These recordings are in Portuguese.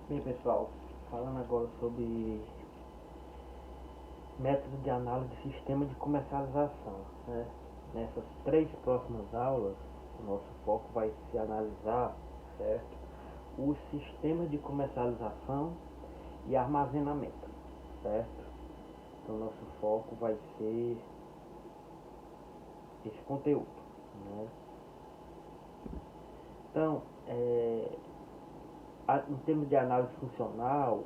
Bem, pessoal, falando agora sobre método de análise de sistema de comercialização, né? Nessas três próximas aulas, o nosso foco vai ser analisar, certo, o sistema de comercialização e armazenamento, certo? Então, nosso foco vai ser esse conteúdo, né? Então, em termos de análise funcional,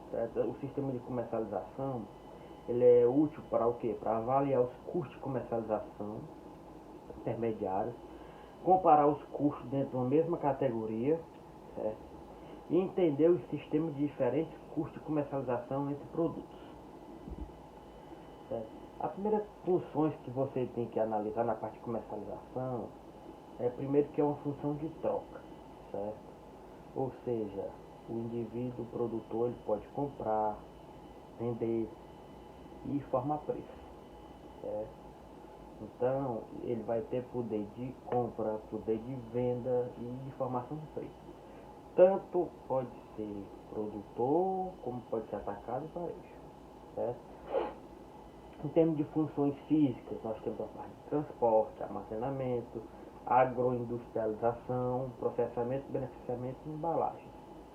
certo? O sistema de comercialização ele é útil para o quê? Para avaliar os custos de comercialização intermediários, comparar os custos dentro de uma mesma categoria, certo? E entender os sistemas de diferentes custos de comercialização entre produtos, certo? As primeiras funções que você tem que analisar na parte de comercialização é primeiro que é uma função de troca, certo? Ou seja, o indivíduo, o produtor, ele pode comprar, vender e formar preço, certo? Então, ele vai ter poder de compra, poder de venda e de formação de preço. Tanto pode ser produtor, como pode ser atacado e varejo, certo? Em termos de funções físicas, nós temos a parte de transporte, armazenamento, agroindustrialização, processamento, beneficiamento e embalagem,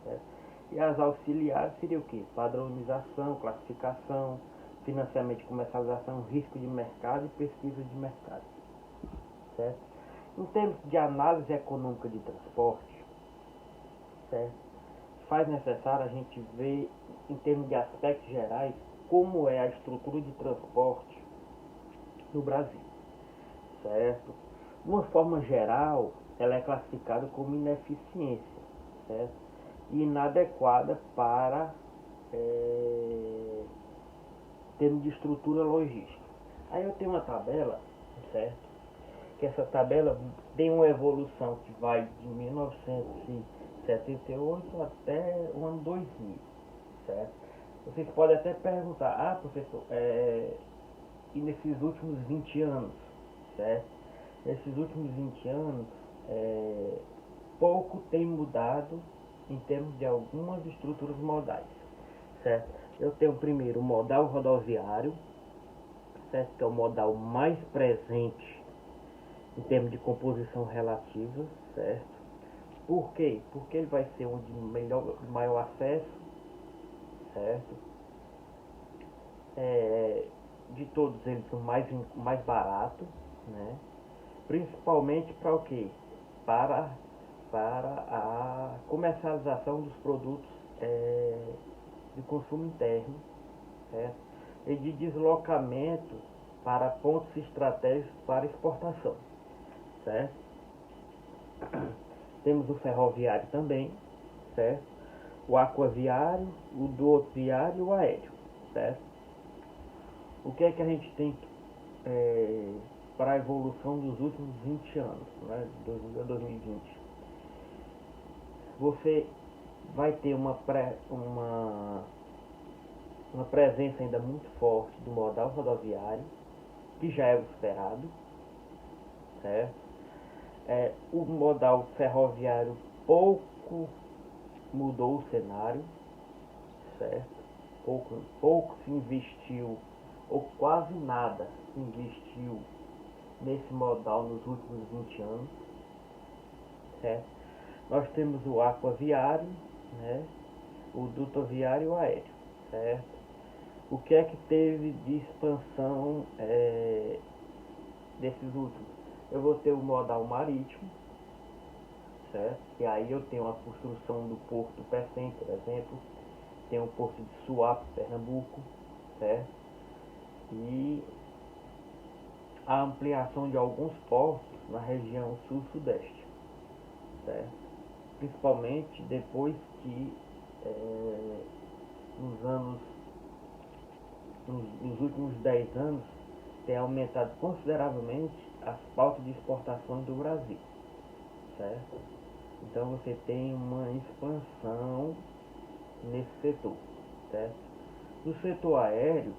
certo? E as auxiliares seriam o quê? Padronização, classificação, financiamento de comercialização, risco de mercado e pesquisa de mercado, certo? Em termos de análise econômica de transporte, certo? Faz necessário a gente ver, em termos de aspectos gerais, como é a estrutura de transporte no Brasil, certo? De uma forma geral, ela é classificada como ineficiência, certo? E inadequada para termos de estrutura logística. Aí eu tenho uma tabela, certo? Que essa tabela tem uma evolução que vai de 1978 até o ano 2000, certo? Vocês podem até perguntar, professor, e nesses últimos 20 anos, certo? Nesses últimos 20 anos, pouco tem mudado em termos de algumas estruturas modais, certo? Eu tenho primeiro o modal rodoviário, certo? Que é o modal mais presente em termos de composição relativa, certo? Por quê? Porque ele vai ser onde maior acesso, certo? De todos eles o mais barato, né? Principalmente para o quê? Para a comercialização dos produtos de consumo interno, certo? E de deslocamento para pontos estratégicos para exportação, certo? Temos o ferroviário também, certo? O aquaviário, o duoviário e o aéreo, certo? O que é que a gente tem para a evolução dos últimos 20 anos, né, de 2000 a 2020? Você vai ter uma presença ainda muito forte do modal rodoviário, que já é o esperado, certo? O modal ferroviário pouco mudou o cenário, certo? Pouco se investiu, ou quase nada se investiu nesse modal nos últimos 20 anos, certo? Nós temos o aquaviário, né? O dutoviário e o aéreo, certo? O que é que teve de expansão desses últimos? Eu vou ter o modal marítimo, certo? E aí eu tenho a construção do Porto do Pecém, por exemplo, tem o Porto de Suape, Pernambuco, certo? E a ampliação de alguns portos na região sul-sudeste, certo? Principalmente depois que nos últimos 10 anos tem aumentado consideravelmente as pautas de exportações do Brasil, certo? Então você tem uma expansão nesse setor, certo? No setor aéreo,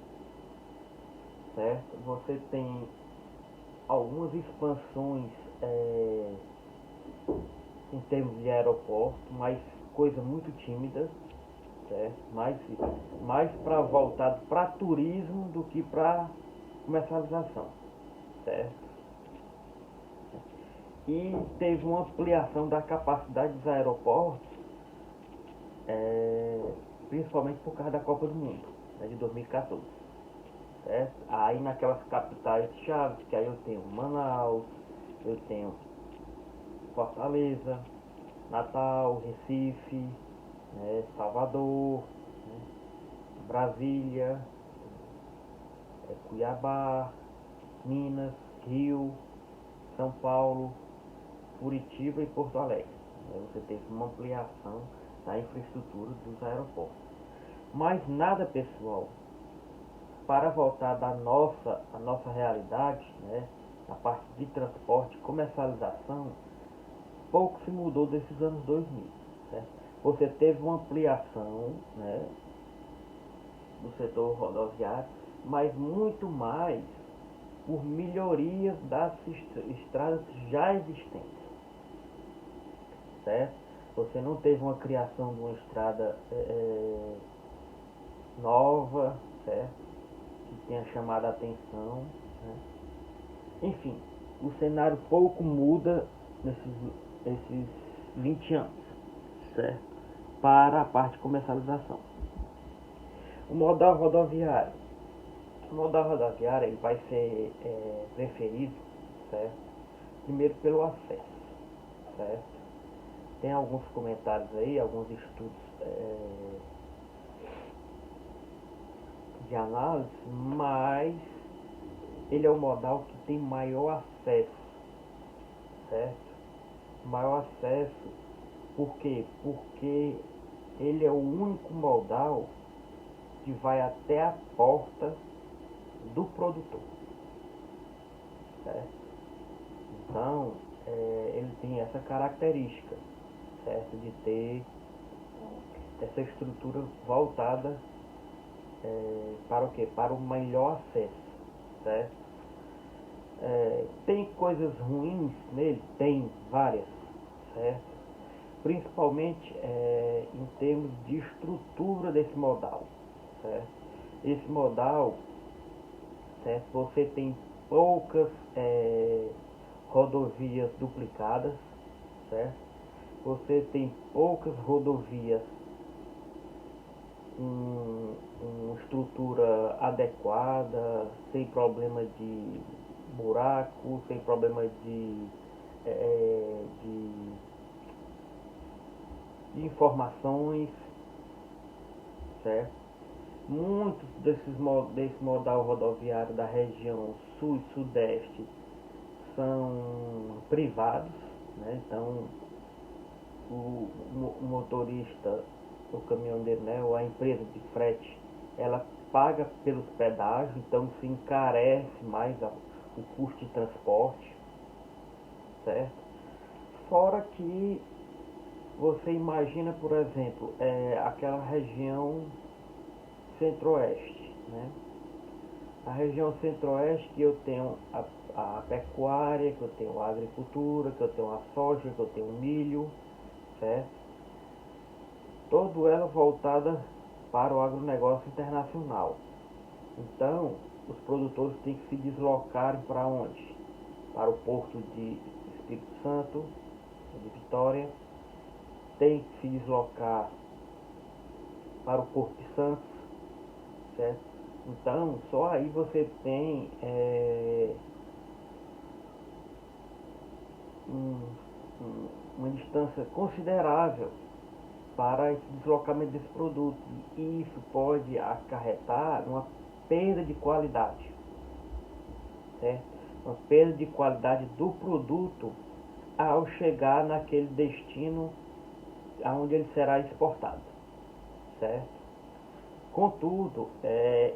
certo? Você tem algumas expansões em termos de aeroporto, mas coisa muito tímida, certo? Mais para voltado para turismo do que para comercialização, certo? E teve uma ampliação da capacidade dos aeroportos, principalmente por causa da Copa do Mundo, né, de 2014. Certo? Aí naquelas capitais chaves, que aí eu tenho Manaus, eu tenho Fortaleza, Natal, Recife, né, Salvador, né, Brasília, Cuiabá, Minas, Rio, São Paulo, Curitiba e Porto Alegre. Você teve uma ampliação da infraestrutura dos aeroportos. Mas nada, pessoal, para voltar a nossa realidade, né, a parte de transporte e comercialização, pouco se mudou desses anos 2000. Certo? Você teve uma ampliação, né, do setor rodoviário, mas muito mais por melhorias das estradas já existentes. Certo? Você não teve uma criação de uma estrada nova, certo? Que tenha chamado a atenção, né? Enfim, o cenário pouco muda nesses 20 anos, certo? Para a parte de comercialização. O modal rodoviário. O modal rodoviário ele vai ser preferido, certo? Primeiro pelo acesso, certo? Tem alguns comentários aí, alguns estudos de análise, mas ele é o modal que tem maior acesso, certo? Maior acesso, por quê? Porque ele é o único modal que vai até a porta do produtor, certo? Então, ele tem essa característica, certo? De ter essa estrutura voltada para o quê? Para o melhor acesso, certo? Tem coisas ruins nele? Tem várias, certo? Principalmente em termos de estrutura desse modal, certo? Esse modal, certo? Você tem poucas rodovias duplicadas, certo? Você tem poucas rodovias com estrutura adequada, sem problema de buraco, sem problema de informações, certo? Muitos desse modal rodoviário da região sul e sudeste são privados, né? Então o motorista, o caminhoneiro, né, ou a empresa de frete, ela paga pelos pedágios, então se encarece mais o custo de transporte, certo? Fora que você imagina, por exemplo, aquela região centro-oeste, né? A região centro-oeste que eu tenho a pecuária, que eu tenho a agricultura, que eu tenho a soja, que eu tenho o milho, certo? Toda ela voltada para o agronegócio internacional. Então, os produtores têm que se deslocar para onde? Para o porto de Espírito Santo, de Vitória, tem que se deslocar para o Porto de Santos, certo? Então, só aí você tem uma distância considerável para esse deslocamento desse produto. E isso pode acarretar uma perda de qualidade, certo? Uma perda de qualidade do produto ao chegar naquele destino aonde ele será exportado, certo? Contudo,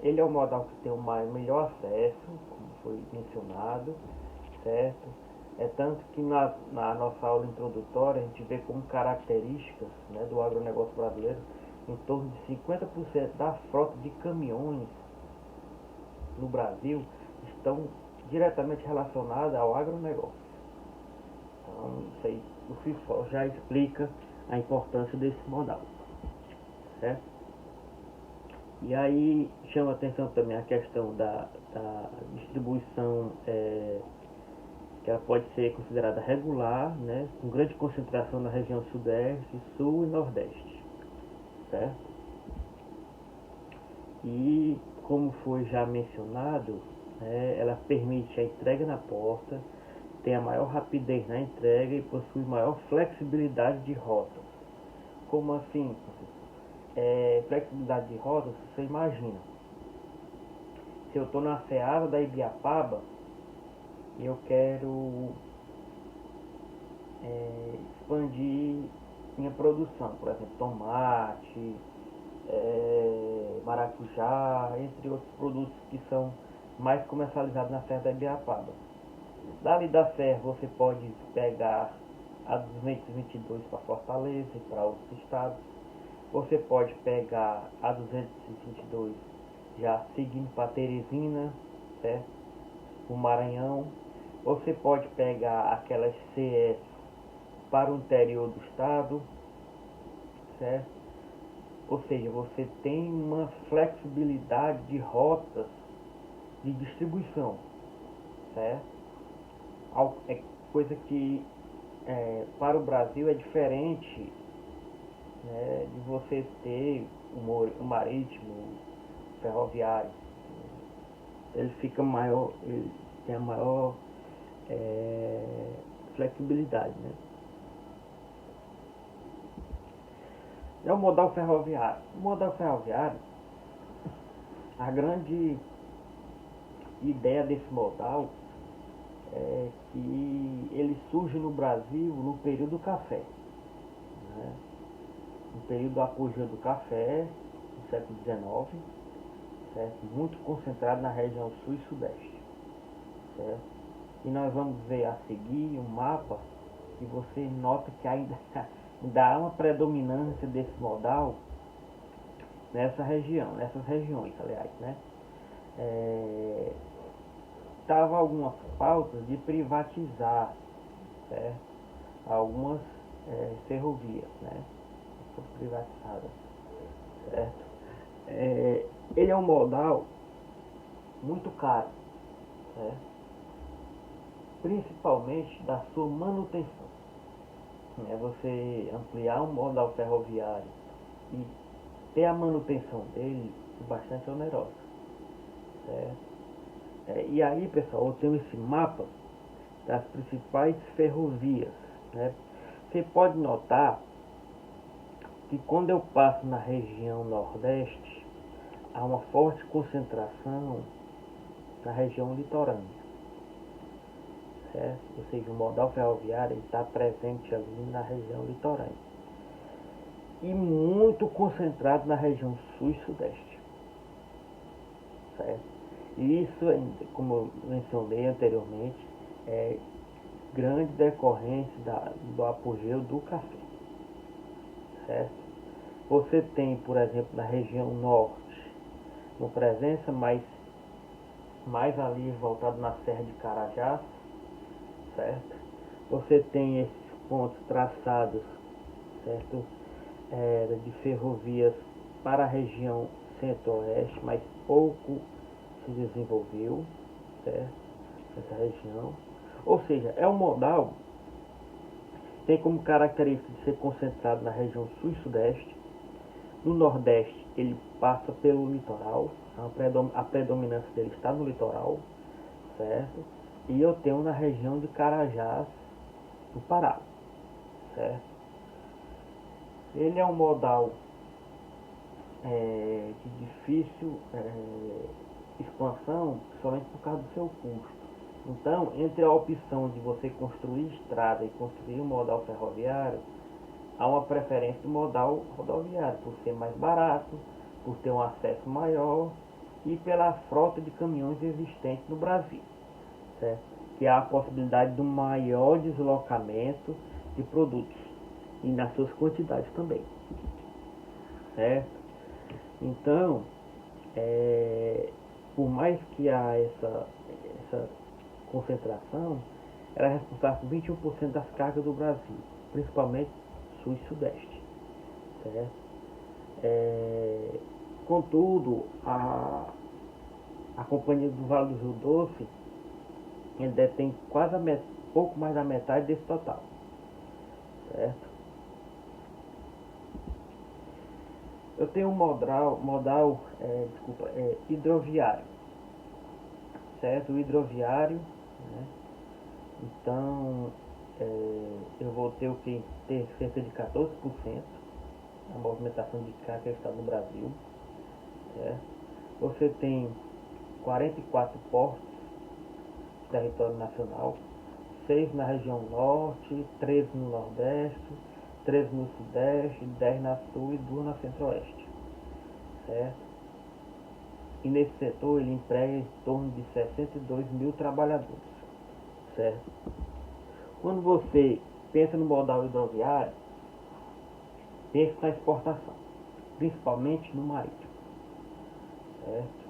ele é o modal que tem o melhor acesso, como foi mencionado, certo? É tanto que na nossa aula introdutória a gente vê como características, né, do agronegócio brasileiro, em torno de 50% da frota de caminhões no Brasil estão diretamente relacionadas ao agronegócio. Então, isso aí por si só já explica a importância desse modal, certo? E aí chama atenção também a questão da distribuição, que ela pode ser considerada regular, né, com grande concentração na região sudeste, sul e nordeste, certo? E como foi já mencionado, ela permite a entrega na porta, tem a maior rapidez na entrega e possui maior flexibilidade de rotas. Como assim? Flexibilidade de rotas, você imagina, se eu estou na Seara da Ibiapaba e eu quero expandir minha produção, por exemplo, tomate, maracujá, entre outros produtos que são mais comercializados na Serra da Ibiapaba. Dali da Serra você pode pegar a 222 para Fortaleza e para outros estados. Você pode pegar a 222 já seguindo para Teresina, certo? O Maranhão. Você pode pegar aquelas CS para o interior do estado, certo? Ou seja, você tem uma flexibilidade de rotas de distribuição, certo? É coisa que para o Brasil é diferente, né, de você ter o marítimo, o ferroviário. Ele fica maior, ele tem a maior flexibilidade, né? É o modal ferroviário. O modal ferroviário, a grande ideia desse modal é que ele surge no Brasil no período do café, né? No período do apogeu do café, no século XIX, certo? Muito concentrado na região sul e sudeste, certo? E nós vamos ver a seguir um mapa que você nota que ainda dá uma predominância desse modal nessas regiões, aliás, né? Tava algumas pautas de privatizar, certo? Algumas ferrovias, né? Foram privatizadas, certo? Ele é um modal muito caro, certo? Principalmente da sua manutenção. Você ampliar um modal ferroviário e ter a manutenção dele é bastante onerosa, certo? E aí, pessoal, eu tenho esse mapa das principais ferrovias, né? Você pode notar que quando eu passo na região nordeste, há uma forte concentração na região litorânea, certo? Ou seja, o modal ferroviário está presente ali na região litorânea e muito concentrado na região sul e sudeste, certo? E isso, como eu mencionei anteriormente, é grande decorrência do apogeu do café, certo? Você tem, por exemplo, na região norte, uma presença mais ali voltado na Serra de Carajás, certo? Você tem esses pontos traçados, certo? De ferrovias para a região centro-oeste, mas pouco se desenvolveu, certo? Essa região. Ou seja, é um modal que tem como característica de ser concentrado na região sul e sudeste. No nordeste ele passa pelo litoral, a predominância dele está no litoral, certo? E eu tenho na região de Carajás, no Pará, certo? Ele é um modal de difícil expansão, somente por causa do seu custo. Então, entre a opção de você construir estrada e construir um modal ferroviário, há uma preferência do modal rodoviário, por ser mais barato, por ter um acesso maior e pela frota de caminhões existente no Brasil, certo? Que há a possibilidade de um maior deslocamento de produtos e nas suas quantidades também, certo? Então, por mais que há essa concentração, ela é responsável por 21% das cargas do Brasil, principalmente sul e sudeste, certo? Contudo, a Companhia do Vale do Rio Doce, ele detém quase pouco mais da metade desse total, certo? Eu tenho um modal hidroviário, certo? O hidroviário, né? Então, eu vou ter o que? Ter cerca de 14% da movimentação de carga que está no Brasil, certo? Você tem 44 portos no território nacional, 6 na região norte, 13 no nordeste, 13 no sudeste, 10 na sul e 2 na centro-oeste, certo? E nesse setor ele emprega em torno de 62 mil trabalhadores, certo? Quando você pensa no modal hidroviário, pensa na exportação, principalmente no marítimo, certo?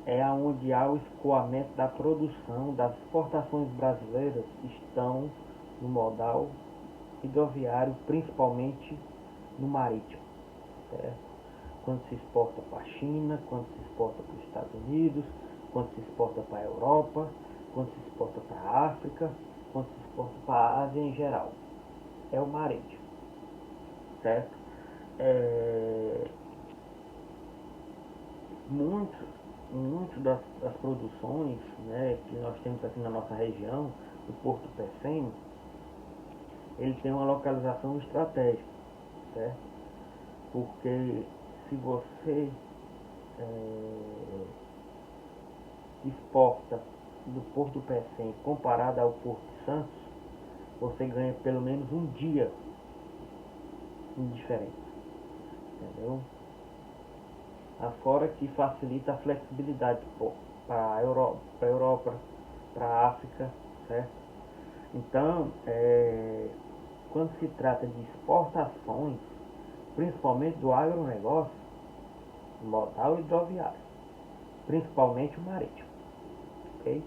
É onde há o escoamento da produção, das exportações brasileiras estão no modal hidroviário, principalmente no marítimo, certo? Quando se exporta para a China, quando se exporta para os Estados Unidos, quando se exporta para a Europa, quando se exporta para a África, quando se exporta para a Ásia em geral. É o marítimo, certo? Muitas das produções, né, que nós temos aqui na nossa região, o Porto Pecém, ele tem uma localização estratégica, certo? Porque se você exporta do Porto Pecém comparado ao Porto de Santos, você ganha pelo menos um dia de diferença, entendeu? Afora que facilita a flexibilidade para a Europa, para a África, certo? Então, quando se trata de exportações, principalmente do agronegócio, modal hidroviário, principalmente o marítimo, ok?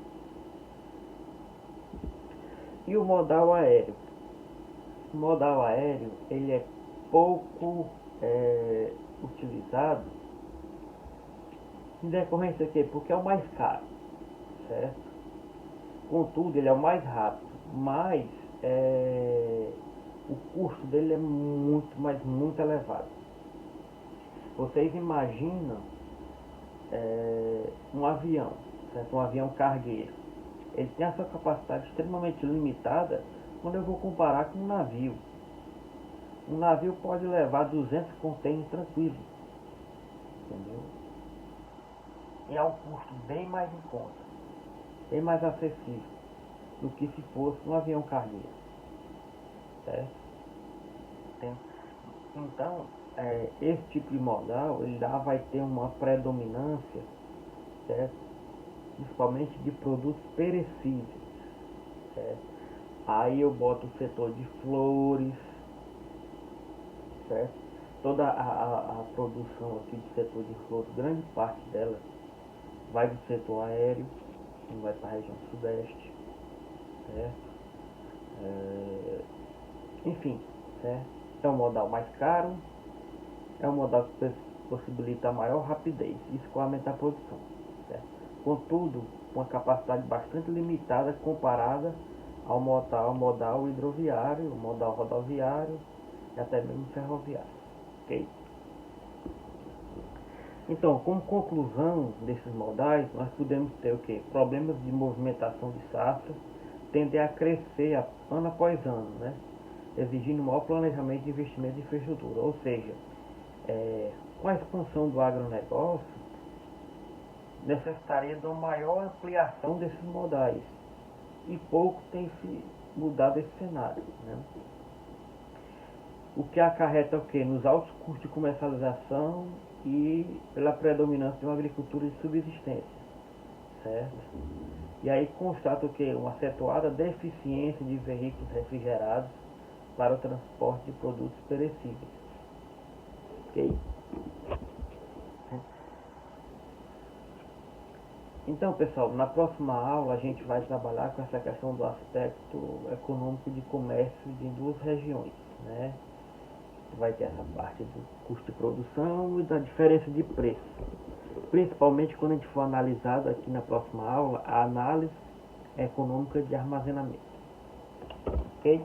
E o modal aéreo? O modal aéreo, ele é pouco utilizado em decorrência aqui, porque é o mais caro, certo? Contudo, ele é o mais rápido, mas o custo dele é muito, mas muito elevado. Vocês imaginam um avião, certo? Um avião cargueiro. Ele tem a sua capacidade extremamente limitada quando eu vou comparar com um navio. Um navio pode levar 200 contêineres tranquilo, entendeu? E é um custo bem mais em conta, bem mais acessível do que se fosse um avião cargueiro, certo? Então, esse tipo de modal, ele vai ter uma predominância, certo? Principalmente de produtos perecíveis, certo? Aí eu boto o setor de flores, certo? Toda a produção aqui do setor de flores, grande parte dela vai do setor aéreo, vai para a região sudeste, certo? Enfim, certo? É um modal mais caro, é um modal que possibilita a maior rapidez e escoamento da produção, certo? Contudo, uma capacidade bastante limitada comparada ao modal hidroviário, o modal rodoviário e até mesmo ferroviário, ok? Então, como conclusão desses modais, nós podemos ter o que? Problemas de movimentação de safra tendem a crescer ano após ano, né? Exigindo maior planejamento de investimento de infraestrutura. Ou seja, com a expansão do agronegócio, necessitaria de uma maior ampliação desses modais. E pouco tem se mudado esse cenário, né? O que acarreta o quê? Nos altos custos de comercialização e pela predominância de uma agricultura de subsistência, certo? E aí constata o quê? Uma acentuada deficiência de veículos refrigerados para o transporte de produtos perecíveis, ok? Então, pessoal, na próxima aula a gente vai trabalhar com essa questão do aspecto econômico de comércio de duas regiões, né? vai ter essa parte do custo de produção e da diferença de preço. Principalmente quando a gente for analisado aqui na próxima aula, a análise econômica de armazenamento. Ok?